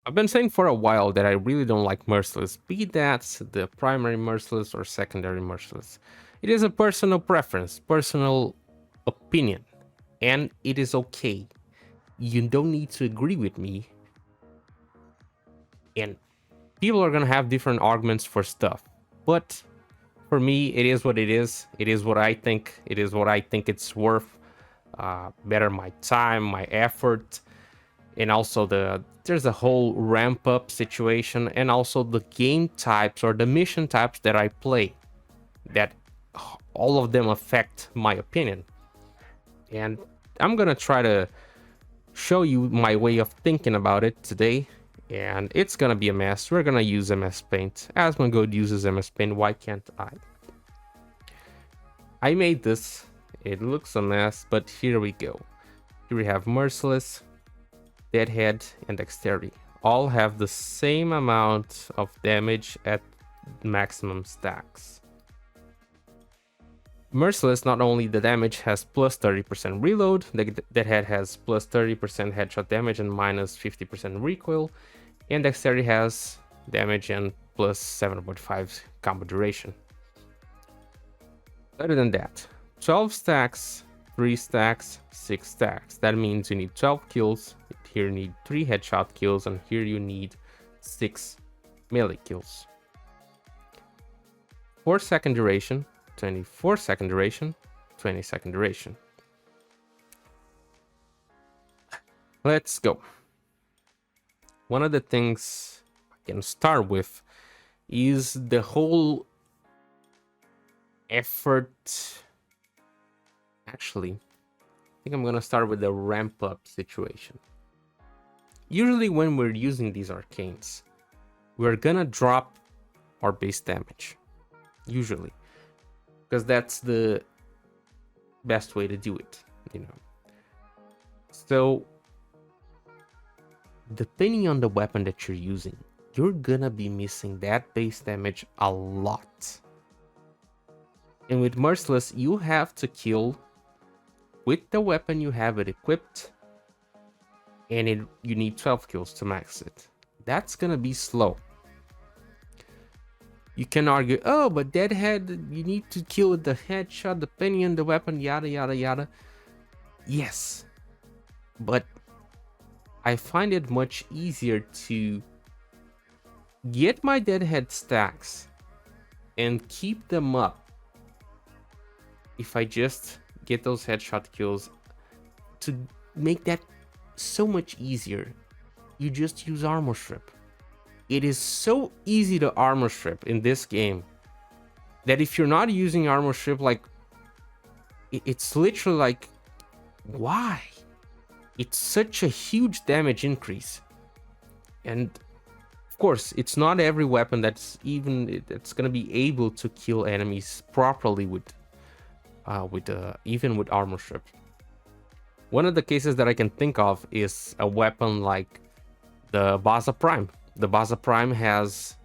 I've been saying for a while that I really don't like Merciless, be that the primary Merciless or secondary Merciless. It is a personal preference, personal opinion, and it is okay. You don't need to agree with me, and people are gonna have different arguments for stuff. But for me, it is what it is. It is what I think. It is what I think it's worth. Better my time, my effort, and also there's a whole ramp up situation, and also the game types or the mission types that I play. That all of them affect my opinion, and I'm gonna try to show you my way of thinking about it today. And it's gonna be a mess. We're gonna use MS Paint. Asmongold uses MS Paint. Why can't I? I made this. It looks a mess, but here we go. Here we have Merciless, Deadhead, and Dexterity. All have the same amount of damage at maximum stacks. Merciless, not only the damage has plus 30% reload, the Deadhead has plus 30% headshot damage and minus 50% recoil, and Dexterity has damage and plus 7.5 combo duration. Other than that, 12 stacks, 3 stacks, 6 stacks. That means you need 12 kills. Here you need 3 headshot kills, and here you need 6 melee kills. 4-second duration, 24-second duration, 20-second duration. Let's go. One of the things I can start with is the whole effort. Actually, I think I'm gonna start with the ramp up situation. Usually when we're using these arcanes, we're gonna drop our base damage. Usually. Because that's the best way to do it, you know. So, depending on the weapon that you're using, you're gonna be missing that base damage a lot. And with Merciless, you have to kill with the weapon you have it equipped, and you need 12 kills to max it. That's gonna be slow. You can argue, oh, but Deadhead, you need to kill with the headshot depending on the weapon, yada yada yada. Yes, but I find it much easier to get my Deadhead stacks and keep them up if I just get those headshot kills. To make that so much easier, you just use armor strip. It is so easy to armor strip in this game that if you're not using armor strip, like, it's literally like, why? It's such a huge damage increase. And of course, it's not every weapon that's gonna be able to kill enemies properly with even with armor strip. One of the cases that I can think of is a weapon like the Baza Prime. The Baza Prime has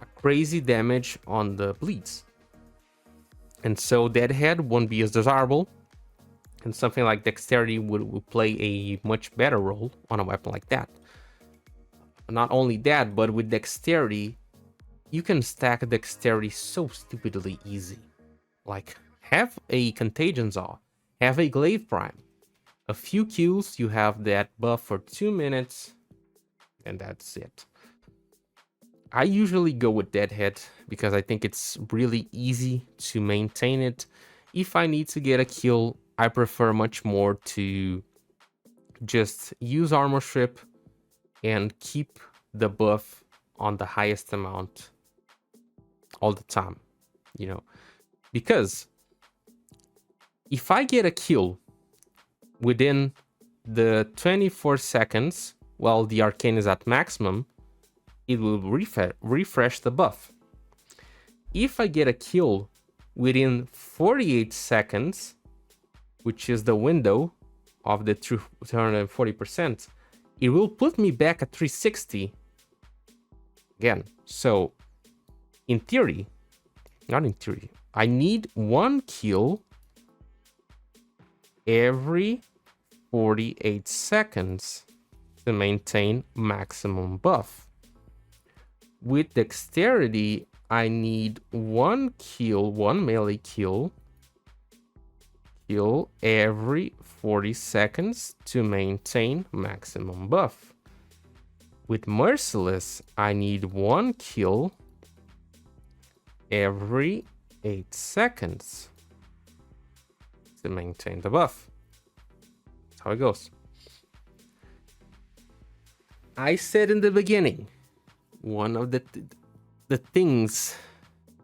a crazy damage on the bleeds, and so Deadhead won't be as desirable, and something like Dexterity would play a much better role on a weapon like that. Not only that, but with Dexterity, you can stack Dexterity so stupidly easy. Like, have a Contagion Zaw, have a Glaive Prime. A few kills, you have that buff for 2 minutes, and that's it. I usually go with Deadhead because I think it's really easy to maintain it. If I need to get a kill, I prefer much more to just use armor strip and keep the buff on the highest amount all the time, you know. Because if I get a kill within the 24 seconds while the arcane is at maximum, it will refresh the buff. If I get a kill within 48 seconds, which is the window of the 240%, it will put me back at 360 again. So in theory, not in theory, I need 1 kill every 48 seconds to maintain maximum buff. With dexterity, I need one melee kill every 40 seconds to maintain maximum buff. With Merciless, I need one kill every 8 seconds to maintain the buff. That's how it goes. I said in the beginning, one of the things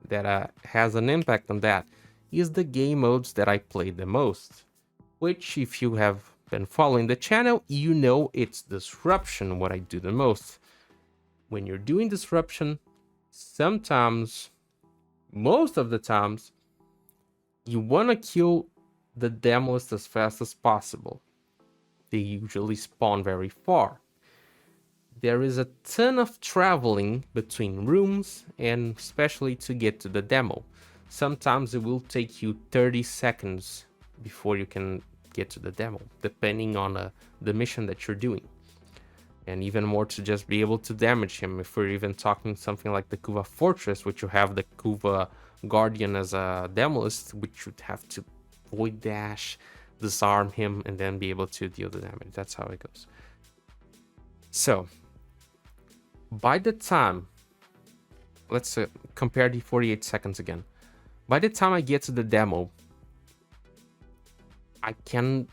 that has an impact on that is the game modes that I play the most, which, if you have been following the channel, you know it's disruption what I do the most. When you're doing disruption, sometimes, most of the times, you want to kill the Demolist as fast as possible. They usually spawn very far. There is a ton of traveling between rooms, and especially to get to the demo. Sometimes it will take you 30 seconds before you can get to the demo, depending on the mission that you're doing. And even more to just be able to damage him. If we're even talking something like the Kuva Fortress, which you have the Kuva Guardian as a Demolist, which would have to void dash, disarm him, and then be able to deal the damage. That's how it goes. So, by the time, let's compare the 48 seconds again. By the time I get to the demo, I can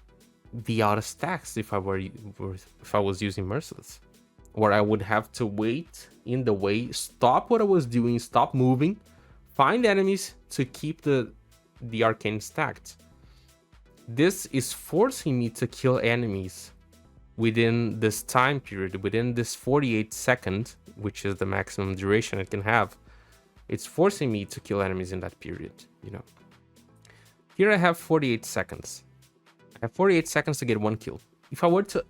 be out of stacks if I was using Merciless, where I would have to wait in the way, stop what I was doing, stop moving, find enemies to keep the arcane stacked. This is forcing me to kill enemies within this time period, within this 48 seconds, which is the maximum duration it can have. It's forcing me to kill enemies in that period, you know. Here I have 48 seconds. I have 48 seconds to get one kill. If I were to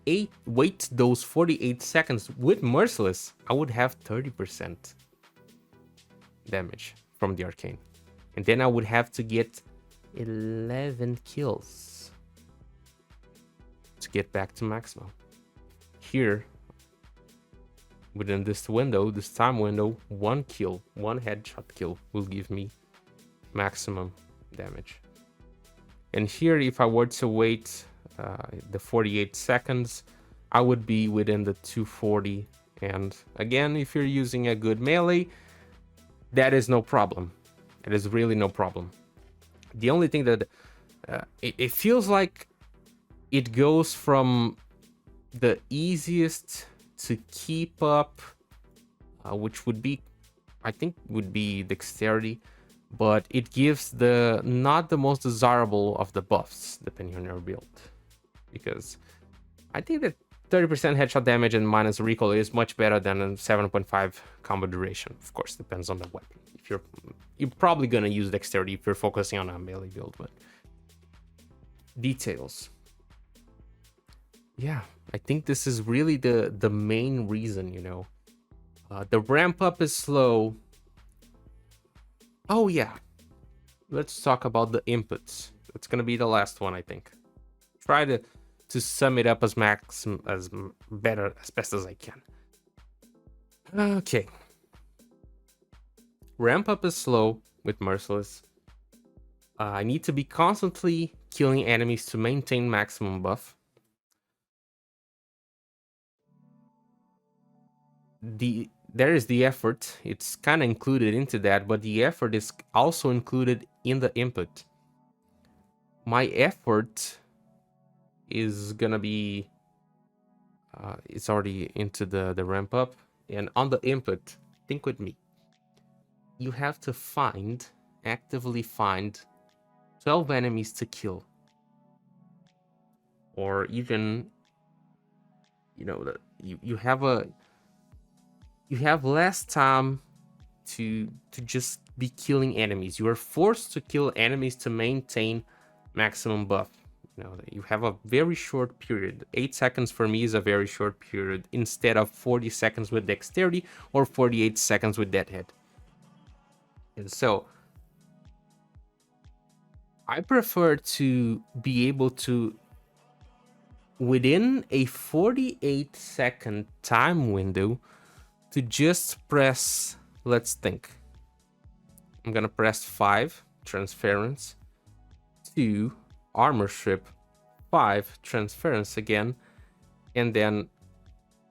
wait those 48 seconds with Merciless, I would have 30% damage from the arcane. And then I would have to get 11 kills to get back to maximum. Here, within this window, this time window, one kill, one headshot kill will give me maximum damage. And here, if I were to wait the 48 seconds, I would be within the 240. And again, if you're using a good melee, that is no problem. It is really no problem. The only thing that it feels like it goes from the easiest to keep up, which would be, I think, would be dexterity, but it gives not the most desirable of the buffs depending on your build, because I think that 30% headshot damage and minus recoil is much better than a 7.5 combo duration. Of course, depends on the weapon. If you're probably gonna use dexterity if you're focusing on a melee build, but details. Yeah, I think this is really the main reason, you know. The ramp up is slow. Oh yeah, let's talk about the inputs. It's gonna be the last one, I think. Try to sum it up as best as I can. Okay. Ramp up is slow with Merciless. I need to be constantly killing enemies to maintain maximum buff. There is the effort. It's kind of included into that, but the effort is also included in the input. My effort is gonna be it's already into the ramp up, and on the input, think with me. You have to actively find 12 enemies to kill, or even, you know, that you have less time to just be killing enemies. You are forced to kill enemies to maintain maximum buff. You know, you have a very short period. 8 seconds for me is a very short period, instead of 40 seconds with dexterity or 48 seconds with deadhead. And so I prefer to be able to within a 48-second time window to just press, let's think. I'm gonna press 5, transference, 2, armor strip, 5, transference again, and then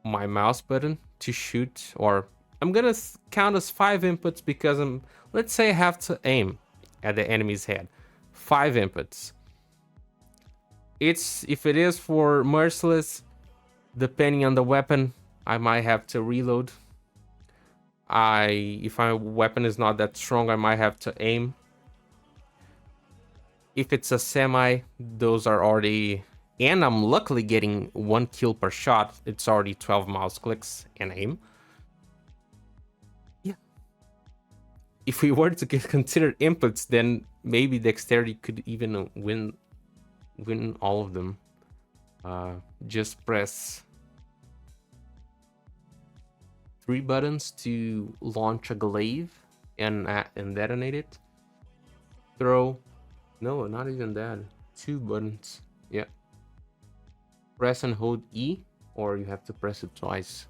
my mouse button to shoot, or I'm gonna count as 5 inputs because let's say I have to aim at the enemy's head. 5 inputs. If it is for Merciless, depending on the weapon, I might have to reload. If my weapon is not that strong, I might have to aim. If it's a semi, those are already, and I'm luckily getting 1 kill per shot. It's already 12 mouse clicks and aim. Yeah. If we were to consider inputs, then maybe dexterity could even win all of them. Just press 3 buttons to launch a glaive and detonate it. Throw. No, not even that. 2 buttons. Yeah. Press and hold E, or you have to press it twice.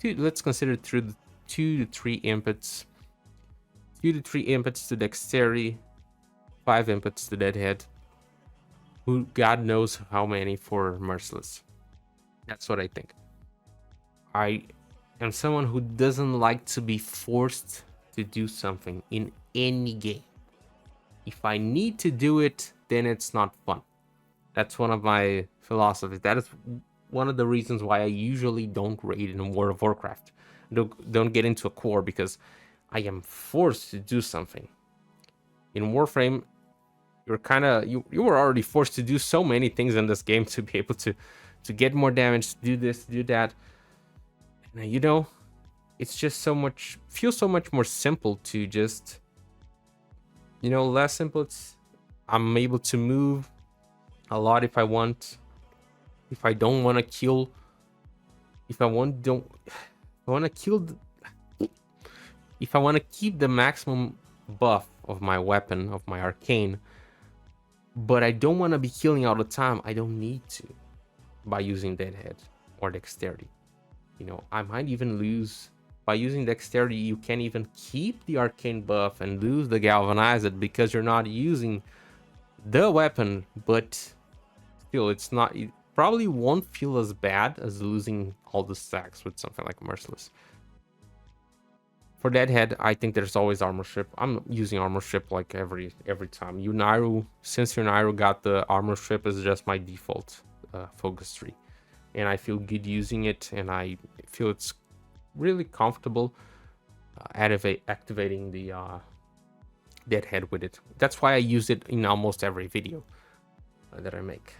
Let's consider through the 2 to 3 inputs. 2 to 3 inputs to dexterity. 5 inputs to deadhead. Who God knows how many for Merciless. That's what I think. I am someone who doesn't like to be forced to do something in any game. If I need to do it, then it's not fun. That's one of my philosophies. That is one of the reasons why I usually don't raid in World of Warcraft. Don't get into a core, because I am forced to do something. In Warframe, you were already forced to do so many things in this game to be able to get more damage, to do this, do that. And, you know, it's just feels so much more simple to just, you know, less simple. I'm able to move a lot if I want. If I don't want to kill, if I want to keep the maximum buff of my weapon, of my arcane, but I don't want to be killing all the time, I don't need to by using deadhead or dexterity. You know, I might even lose. By using dexterity, you can even keep the arcane buff and lose the galvanized because you're not using the weapon, but still, it probably won't feel as bad as losing all the stacks with something like Merciless. For Deadhead, I think there's always armor strip. I'm using armor strip like every time. Since Unairu got the armor strip, is just my default focus tree, and I feel good using it, and I feel it's really comfortable activating the Deadhead with it. That's why I use it in almost every video that I make.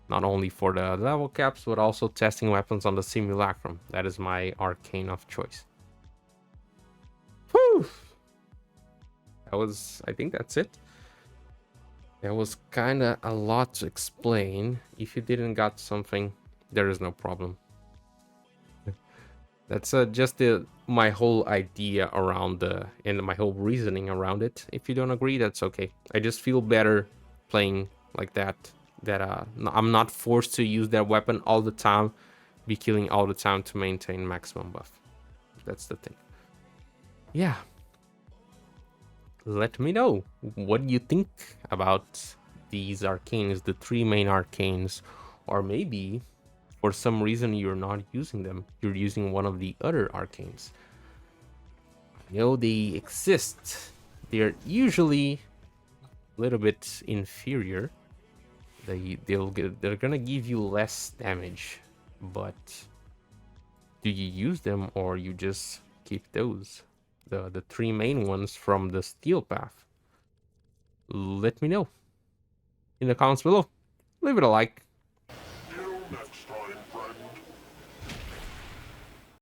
Not only for the level caps, but also testing weapons on the Simulacrum. That is my arcane of choice. Whew! I think that's it. That was kind of a lot to explain. If you didn't got something, there is no problem. That's just my whole idea around and my whole reasoning around it. If you don't agree, that's okay. I just feel better playing like that. I'm not forced to use that weapon all the time, be killing all the time to maintain maximum buff. That's the thing. Yeah. Let me know what you think about these arcanes, the 3 main arcanes, or maybe for some reason you're not using them. You're using one of the other arcanes. I know they exist. They're usually a little bit inferior. They're gonna give you less damage, but do you use them or you just keep those? The 3 main ones from the Steel Path. Let me know in the comments below. Leave it a like.